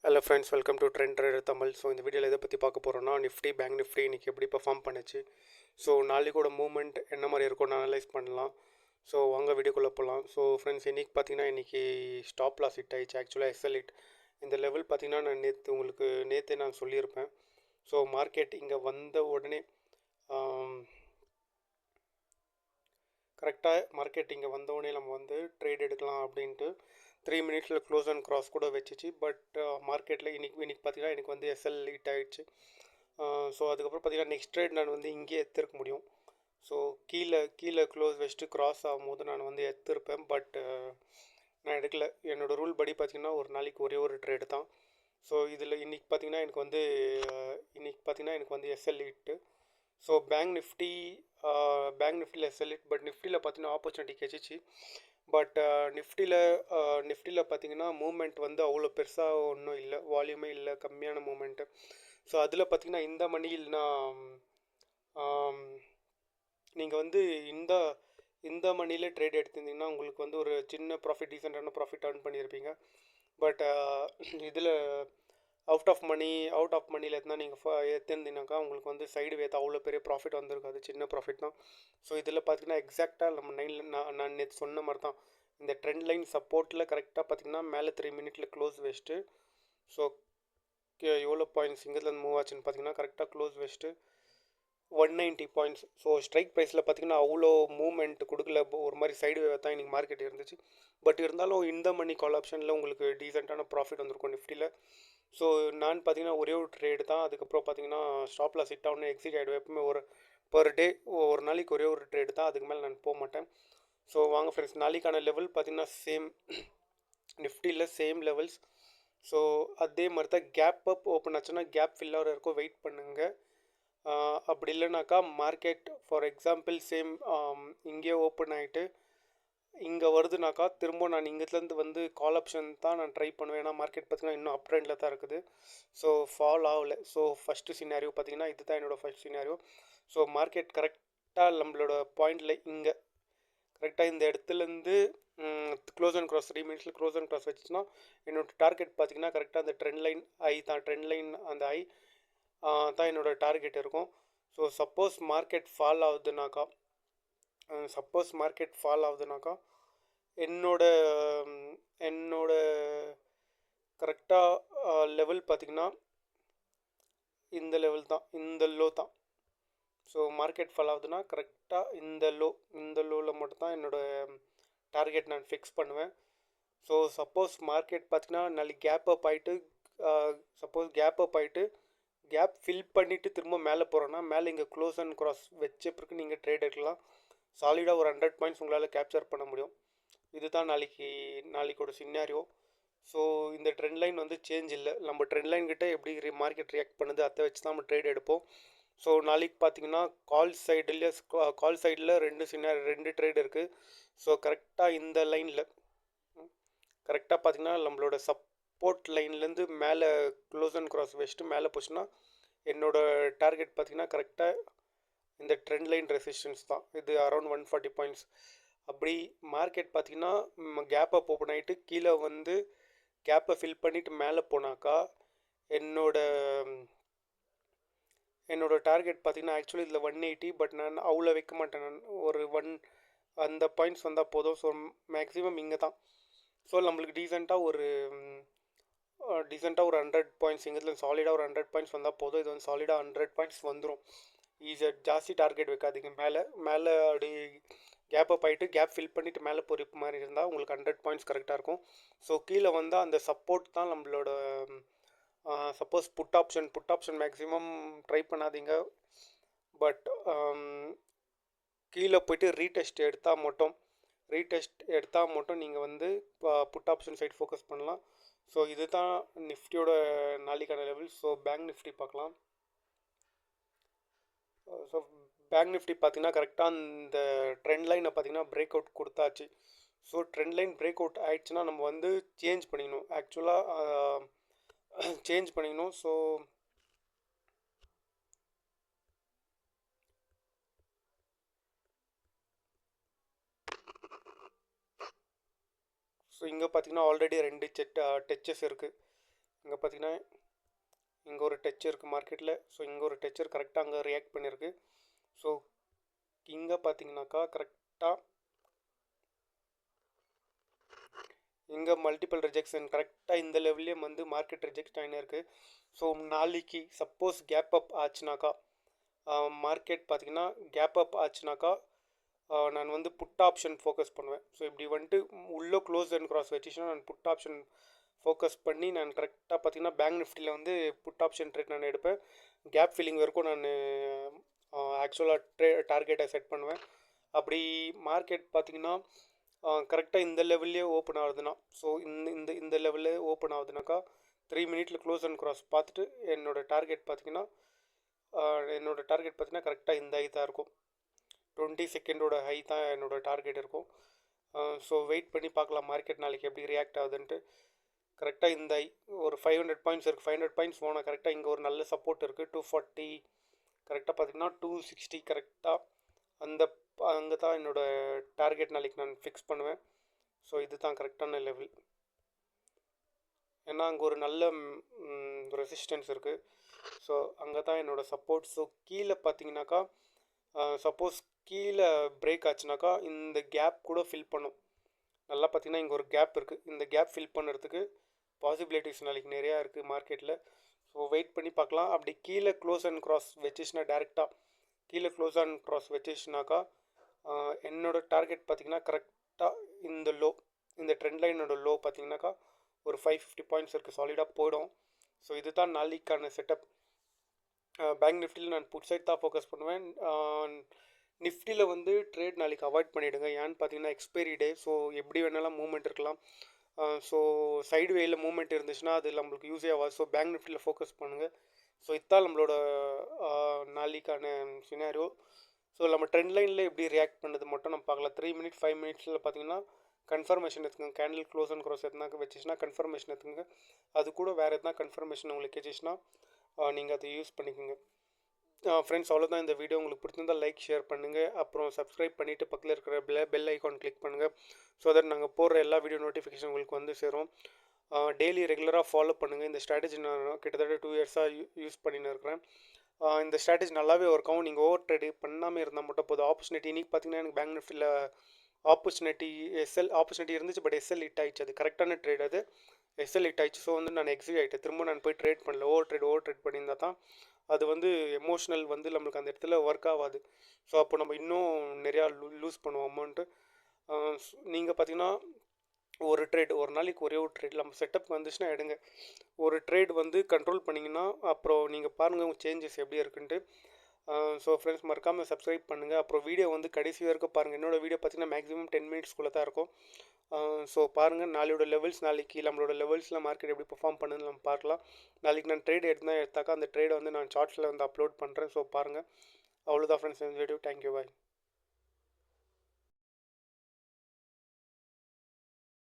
Hello friends, welcome to trend trader Tamil. So இந்த வீடியோவில் எதை பற்றி பார்க்க போகிறோன்னா, நிஃப்டி பேங்க் நிஃப்டி இன்றைக்கி எப்படி பெர்ஃபார்ம் பண்ணுச்சு, ஸோ நாளைக்கோட மூவ்மெண்ட் என்ன மாதிரி இருக்கும்னு அனலைஸ் பண்ணலாம். ஸோ வாங்க வீடியோக்குள்ளே போகலாம். ஸோ ஃப்ரெண்ட்ஸ், இன்றைக்கி பார்த்தீங்கன்னா இன்றைக்கி ஸ்டாப் லாஸ் ஹிட் ஆயிடுச்சு. ஆக்சுவலாக எஸ்எல் ஹிட் இந்த லெவல் பார்த்தீங்கன்னா நான் நேற்றே நான் சொல்லியிருப்பேன். ஸோ மார்க்கெட் இங்கே வந்த உடனே கரெக்டாக மார்க்கெட் இங்கே வந்தோடனே நம்ம வந்து ட்ரேட் எடுக்கலாம் அப்படின்ட்டு 3 மினிட்ஸில் க்ளோஸ் அண்ட் க்ராஸ் கூட வச்சுச்சு. பட் மார்க்கெட்டில் இன்றைக்கி பார்த்தீங்கன்னா எனக்கு வந்து எஸ்எல் ஹிட் ஆகிடுச்சு. ஸோ அதுக்கப்புறம் பார்த்தீங்கன்னா நெக்ஸ்ட் ட்ரேட் நான் வந்து இங்கேயே எடுத்துருக்க முடியும். ஸோ கீழே க்ளோஸ் வச்சுட்டு க்ராஸ் ஆகும்போது நான் வந்து எடுத்திருப்பேன். பட் நான் எடுக்கல. என்னோடய ரூல் படி பார்த்திங்கன்னா ஒரு நாளைக்கு ஒரே ஒரு ட்ரேடு தான். ஸோ இதில் இன்றைக்கி பார்த்திங்கன்னா எனக்கு வந்து எஸ்எல் ஹிட்டு. ஸோ பேங்க் நிஃப்டியில் எஸ்எல் ஹிட். பட் நிஃப்டியில் பார்த்தீங்கன்னா ஆப்பர்ச்சுனிட்டி கிடச்சிச்சு. பட் நிஃப்டியில் பார்த்தீங்கன்னா மூமெண்ட் வந்து அவ்வளோ பெருசாக ஒன்றும் இல்லை, வால்யூமே இல்லை, கம்மியான மூமெண்ட்டு. ஸோ அதில் பார்த்தீங்கன்னா இந்த மணியில்னா நீங்கள் வந்து இந்த மணியில் ட்ரேட் எடுத்திருந்தீங்கன்னா உங்களுக்கு வந்து ஒரு சின்ன ப்ராஃபிட், டீசெண்டான ப்ராஃபிட் earn பண்ணியிருப்பீங்க. பட் இதில் அவுட் ஆஃப் மணியில் இருந்தால் நீங்கள் எடுத்திருந்தீங்கன்னாக்கா உங்களுக்கு வந்து சைடு வேத்து அவ்வளோ பெரிய ப்ராஃபிட் வந்திருக்காது, சின்ன ப்ராஃபிட் தான். ஸோ இதில் பார்த்தீங்கன்னா எக்ஸாக்டாக நம்ம நான் நேற்று சொன்ன மாதிரி தான். இந்த ட்ரெண்ட் லைன் சப்போர்ட்டில் கரெக்டாக பார்த்தீங்கன்னா மேலே 3 மினிட்ல க்ளோஸ் வச்சுட்டு, ஸோ எவ்வளோ பாயிண்ட்ஸ் இங்கேருந்து மூவ் ஆச்சுன்னு பார்த்தீங்கன்னா கரெக்டாக க்ளோஸ் வச்சுட்டு 190 பாயிண்ட்ஸ். ஸோ ஸ்ட்ரைக் ப்ரைஸில் பார்த்தீங்கன்னா அவ்வளோ மூவ்மெண்ட் கொடுக்கல, ஒரு மாதிரி சைடு வேவ் தான் இன்றைக்கி மார்க்கெட் இருந்துச்சு. பட் இருந்தாலும் இந்த மணி கால் ஆப்ஷனில் உங்களுக்கு டீசெண்டான ப்ராஃபிட் வந்திருக்கும் நிஃப்டியில். ஸோ நான் பார்த்தீங்கன்னா ஒரே ஒரு ட்ரேடு தான். அதுக்கப்புறம் பார்த்தீங்கன்னா ஸ்டாப் லாஸ் ஹிட் ஆகணும், எக்ஸிட் ஆகிடுவேன். எப்பவுமே ஒரு டே ஒரு நாளைக்கு ஒரே ஒரு ட்ரேடு தான், அதுக்கு மேலே நான் போக மாட்டேன். ஸோ வாங்க ஃப்ரெண்ட்ஸ், நாளைக்கான லெவல் பார்த்தீங்கன்னா நிஃப்டியில் சேம் லெவல்ஸ். ஸோ அதே மாதிரி தான் கேப் அப் ஓப்பன் ஆச்சுன்னா கேப் ஃபில் ஆகிற இருக்கும், வெயிட் பண்ணுங்கள். அப்படி இல்லைனாக்கா மார்க்கெட் ஃபார் எக்ஸாம்பிள் இங்கே ஓப்பன் ஆகிட்டு இங்கே வருதுனாக்கா திரும்ப நான் இங்கேருந்து வந்து கால் ஆப்ஷன் தான் நான் ட்ரை பண்ணுவேன். ஏன்னா மார்க்கெட் பார்த்திங்கன்னா இன்னும் அப் ட்ரெண்டில் தான் இருக்குது. ஸோ ஃபால் ஆகலை. ஸோ ஃபஸ்ட்டு சினாரியோ பார்த்திங்கன்னா இது தான் என்னோடய ஃபஸ்ட் சினாரியோ. ஸோ மார்க்கெட் கரெக்டாக நம்மளோட பாயிண்டில் இங்கே கரெக்டாக இந்த இடத்துலேருந்து க்ளோஸ் அண்ட் க்ராஸ் 3 மினிட்ஸில் க்ளோஸ் அண்ட் க்ராஸ் வச்சுன்னா என்னோடய டார்கெட் பார்த்திங்கன்னா கரெக்டாக அந்த ட்ரெண்ட் லைன் அந்த ஐ தான் என்னோடய டார்கெட் இருக்கும். ஸோ சப்போஸ் மார்க்கெட் ஃபால் ஆகுதுனாக்கா என்னோட கரெக்டாக லெவல் பார்த்திங்கன்னா இந்த லெவல் தான், இந்த லோ தான். ஸோ மார்க்கெட் ஃபால் ஆகுதுன்னா கரெக்டாக இந்த லோவில் மட்டும்தான் என்னோடய டார்கெட் நான் ஃபிக்ஸ் பண்ணுவேன். ஸோ சப்போஸ் மார்க்கெட் பார்த்திங்கன்னா நாளைக்கு கேப் அப் ஆகிட்டு கேப் ஃபில் பண்ணிவிட்டு திரும்ப மேலே போகிறோன்னா மேலே இங்கே க்ளோஸ் அண்ட் க்ராஸ் வச்ச பிறகு நீங்கள் ட்ரேட் எடுக்கலாம். சாலிடாக ஒரு 100 பாயிண்ட்ஸ் உங்களால் கேப்சர் பண்ண முடியும். இதுதான் நாளைக்கோட சினாரியோ. ஸோ இந்த ட்ரெண்ட் லைன் வந்து சேஞ்ச் இல்லை. நம்ம ட்ரெண்ட் லைன் கிட்டே எப்படி மார்க்கெட் ரியாக்ட் பண்ணுது அதை வச்சு தான் நம்ம ட்ரேட் எடுப்போம். ஸோ நாளைக்கு பார்த்தீங்கன்னா கால் சைடில் 2 ட்ரேட் இருக்குது. ஸோ கரெக்டாக இந்த லைனில் கரெக்டாக பார்த்தீங்கன்னா நம்மளோட சப்போர்ட் லைன்லேருந்து மேலே க்ளோஸ் அண்ட் க்ராஸ் வச்சுட்டு மேலே போச்சுன்னா என்னோடய டார்கெட் பார்த்திங்கன்னா கரெக்டாக இந்த ட்ரெண்ட் லைன் ரெசிஸ்டன்ஸ் தான். இது அரௌண்ட் 140 பாயிண்ட்ஸ். அப்படி மார்க்கெட் பார்த்திங்கன்னா கேப் அப் ஓப்பன் ஆகிட்டு கீழே வந்து கேப்பை ஃபில் பண்ணிவிட்டு மேலே போனாக்கா என்னோட டார்கெட் பார்த்திங்கன்னா ஆக்சுவலி இதில் 180. பட் நான் அவ்வளோ வைக்க மாட்டேன். நான் ஒரு அந்த பாயிண்ட்ஸ் வந்தால் போதும். ஸோ மேக்ஸிமம் இங்கே தான். ஸோ நம்மளுக்கு டீசெண்டாக ஒரு 100 பாயிண்ட்ஸ் இங்கே சாலிடாக ஒரு 100 பாயிண்ட்ஸ் வந்தால் போதும். இது வந்து சாலிடாக 100 பாயிண்ட்ஸ் வந்துடும். ஜாஸ்தி டார்கெட் வைக்காதீங்க. மேலே அப்படி கேப் அப் ஆகிட்டு கேப் ஃபில் பண்ணிவிட்டு மேலே போகிற மாதிரி இருந்தால் உங்களுக்கு 100 பாயிண்ட்ஸ் கரெக்டாக இருக்கும். ஸோ கீழே வந்தால் அந்த சப்போர்ட் தான் நம்மளோட suppose put option maximum try பண்ணாதீங்க. பட் கீழே போய்ட்டு ரீடெஸ்ட் எடுத்தால் மட்டும் நீங்கள் வந்து புட் ஆப்ஷன் சைட் ஃபோக்கஸ் பண்ணலாம். ஸோ இது தான் நிஃப்டியோட நாளைக்கான லெவல். ஸோ பேங்க் நிஃப்டி பார்க்கலாம். ஸோ பேங்க் நிஃப்டி பார்த்திங்கன்னா கரெக்டாக இந்த ட்ரெண்ட் லைனை பார்த்திங்கன்னா பிரேக் அவுட் கொடுத்தாச்சு. So trend line break out ஆகிடுச்சுன்னா நம்ம வந்து சேஞ்ச் பண்ணிக்கணும். ஸோ இங்கே பார்த்திங்கன்னா ஆல்ரெடி 2 டச்சஸ் இருக்குது. இங்கே பார்த்தீங்கன்னா இங்கே ஒரு டச் இருக்குது மார்க்கெட்டில். ஸோ இங்கே ஒரு டச்சர் கரெக்டாக அங்கே ரியாக்ட் பண்ணியிருக்கு. ஸோ இங்கே பார்த்தீங்கன்னாக்கா கரெக்டாக இங்கே மல்டிபிள் ரிஜெக்ஷன் கரெக்டாக இந்த லெவல்லே வந்து மார்க்கெட் ரிஜெக்ட் ஆகினே இருக்குது. ஸோ நாளைக்கு சப்போஸ் கேப் அப் ஆச்சுனாக்கா மார்க்கெட் பார்த்தீங்கன்னா கேப் அப் ஆச்சுனாக்கா நான் வந்து புட் ஆப்ஷன் ஃபோக்கஸ் பண்ணுவேன். ஸோ இப்படி வந்துட்டு உள்ளே க்ளோஸ் அண்ட் கிராஸ் வச்சுச்சுன்னா நான் புட் ஆப்ஷன் ஃபோக்கஸ் பண்ணி நான் கரெக்டாக பார்த்தீங்கன்னா பேங்க் நிஃப்டியில் வந்து புட் ஆப்ஷன் ட்ரேட் நான் எடுப்பேன். கேப் ஃபில்லிங் வரைக்கும் நான் ஆக்சுவலாக டார்கெட்டை செட் பண்ணுவேன். அப்படி மார்க்கெட் பார்த்தீங்கன்னா கரெக்டாக இந்த லெவல்லே ஓப்பன் ஆகுதுன்னா, ஸோ இந்த இந்த லெவலில் ஓப்பன் ஆகுதுனாக்கா 3 மினிட்ல க்ளோஸ் அண்ட் கிராஸ் பார்த்துட்டு என்னோடய டார்கெட் பார்த்தீங்கன்னா கரெக்டாக இந்த ஹை தான் இருக்கும். 20 செகண்டோட ஹை தான் என்னோடய டார்கெட் இருக்கும். ஸோ வெயிட் பண்ணி பார்க்கலாம் மார்க்கெட் நாளைக்கு எப்படி ரியாக்ட் ஆகுதுன்ட்டு. கரெக்டாக இந்த ஹை ஒரு 500 பாயிண்ட்ஸ் இருக்குது. 500 பாயிண்ட்ஸ் போனால் கரெக்டாக இங்கே ஒரு நல்ல சப்போர்ட் இருக்குது. 240 கரெக்டாக பார்த்தீங்கன்னா 260 கரெக்டாக அங்கே தான் என்னோடய டார்கெட் நாளைக்கு நான் ஃபிக்ஸ் பண்ணுவேன். ஸோ இது தான் கரெக்டான லெவல். ஏன்னா அங்கே ஒரு நல்ல ரெசிஸ்டன்ஸ் இருக்குது. ஸோ அங்கே தான் என்னோடய சப்போர்ட். ஸோ கீழே பார்த்தீங்கன்னாக்கா சப்போஸ் கீழே பிரேக் ஆச்சுனாக்கா இந்த கேப் கூட ஃபில் பண்ணும். நல்லா பார்த்தீங்கன்னா இங்கே ஒரு கேப் இருக்குது. இந்த கேப் ஃபில் பண்ணுறதுக்கு பாசிபிலிட்டிஸ் நாளைக்கு நிறையா இருக்குது மார்க்கெட்டில். ஸோ வெயிட் பண்ணி பார்க்கலாம். அப்படி கீழே க்ளோஸ் அண்ட் கிராஸ் வச்சுச்சுன்னா டேரெக்டாக கீழே க்ளோஸ் அண்ட் கிராஸ் வச்சுச்சுனாக்கா என்னோடய டார்கெட் பார்த்திங்கன்னா கரெக்டாக இந்த ட்ரெண்ட் லைனோட லோ பார்த்திங்கனாக்கா ஒரு 550 பாயிண்ட்ஸ் இருக்குது. சாலிடாக போயிடும். ஸோ இது தான் நாளைக்கான செட்டப். பேங்க் நிஃப்டியில் நான் புட் சைட் தான் ஃபோக்கஸ் பண்ணுவேன். நிஃப்டியில் வந்து ட்ரேட் நாளைக்கு அவாய்ட் பண்ணிவிடுங்க. ஏன்னு பார்த்தீங்கன்னா எக்ஸ்பைரி டே. ஸோ எப்படி வேணாலும் மூவ்மெண்ட் இருக்கலாம். ஸோ சைடு வேயில் மூவ்மெண்ட் இருந்துச்சுன்னா அது நம்மளுக்கு யூஸே ஆகாது. ஸோ பேங்க் நிஃப்டியில் ஃபோக்கஸ் பண்ணுங்கள். ஸோ இதுதான் நம்மளோட நாளைக்கான சினாரியோ. ஸோ நம்ம ட்ரெண்ட் லைனில் எப்படி ரியாக்ட் பண்ணுறது மட்டும் நம்ம பார்க்கலாம். 3 மினிட்ஸ் 5 மினிட்ஸில் பார்த்தீங்கன்னா கன்ஃபர்மேஷன் எடுத்துங்க. கேண்டில் க்ளோஸ் அண்ட் க்ராஸ் எதுனா வச்சுச்சுன்னா கன்ஃபர்மேஷன் எடுத்துங்க. அது கூட வேறு எதுனா கன்ஃபர்மேஷன் உங்களுக்கு வச்சுச்சுன்னா நீங்கள் அதை யூஸ் பண்ணிக்கோங்க. ஃப்ரெண்ட்ஸ் அவ்வளோதான். இந்த வீடியோ உங்களுக்கு பிடிச்சிருந்தால் லைக் ஷேர் பண்ணுங்கள். அப்புறம் சப்ஸ்கிரைப் பண்ணிவிட்டு பக்கத்தில் இருக்கிற பெல் ஐக்கான் கிளிக் பண்ணுங்கள். ஸோ தட் நாங்கள் போடுற எல்லா வீடியோ நோட்டிஃபிகேஷன் உங்களுக்கு வந்து சேரும். டெய்லி ரெகுலராக ஃபாலோ பண்ணுங்கள். இந்த ஸ்ட்ராட்டஜி நான் கிட்டத்தட்ட 2 இயர்ஸாக யூஸ் பண்ணின்னு இருக்கிறேன். இந்த ஸ்ட்ராட்டஜி நல்லாவே ஒர்க் ஆகும். நீங்கள் ஓவர் ட்ரேடு பண்ணாமல் இருந்தால் மட்டும் போதும். ஆப்பர்ச்சுனிட்டி இன்றைக்கி பார்த்தீங்கன்னா எனக்கு பேங்க் நிஃப்டியில் ஆப்பர்ச்சுனிட்டி இருந்துச்சு. பட் எஸ்எல் ஹிட் ஆயிடுச்சு. அது கரெக்டான ட்ரேட். அது எஸ்எல் ஹிட் ஆயிடுச்சு. ஸோ வந்து நான் எக்ஸிட் ஆகிட்டேன். திரும்ப நான் போய் ட்ரேட் பண்ணல. ஓவர் ட்ரேட் பண்ணியிருந்தால் தான் அது வந்து எமோஷ்னல் வந்து நம்மளுக்கு அந்த இடத்துல ஒர்க் ஆகாது. ஸோ அப்போ நம்ம இன்னும் நிறையா லூஸ் பண்ணுவோம் அமௌண்ட்டு. நீங்கள் பார்த்தீங்கன்னா ஒரு நாளைக்கு ஒரே ஒரு ட்ரேட் நம்ம செட்டப் வந்துச்சுன்னா எடுங்க. ஒரு ட்ரேட் வந்து கண்ட்ரோல் பண்ணிங்கன்னா அப்புறம் நீங்கள் பாருங்கள் உங்கள் சேஞ்சஸ் எப்படி இருக்குன்ட்டு. ஸோ ஃப்ரெண்ட்ஸ் மறக்காமல் சப்ஸ்கிரைப் பண்ணுங்கள். அப்புறம் வீடியோ வந்து கடைசி வரைக்கும் பாருங்கள். என்னோடய வீடியோ பார்த்தீங்கன்னா மேக்ஸிமம் 10 மினிட்ஸ்க்குள்ளே தான் இருக்கும். ஸோ பாருங்கள் நாளைக்கு நம்மளோட லெவல்ஸில் மார்க்கெட் எப்படி பெர்ஃபார்ம் பண்ணுதுன்னு நம்ம பார்க்கலாம். நாளைக்கு நான் ட்ரேட் எடுத்தாக்கா அந்த ட்ரேடை வந்து நான் ஷார்ட்ஸில் வந்து அப்லோட் பண்ணுறேன். ஸோ பாருங்கள். அவ்வளோதான் ஃப்ரெண்ட்ஸ் இந்த வீடியோ. Thank you bye.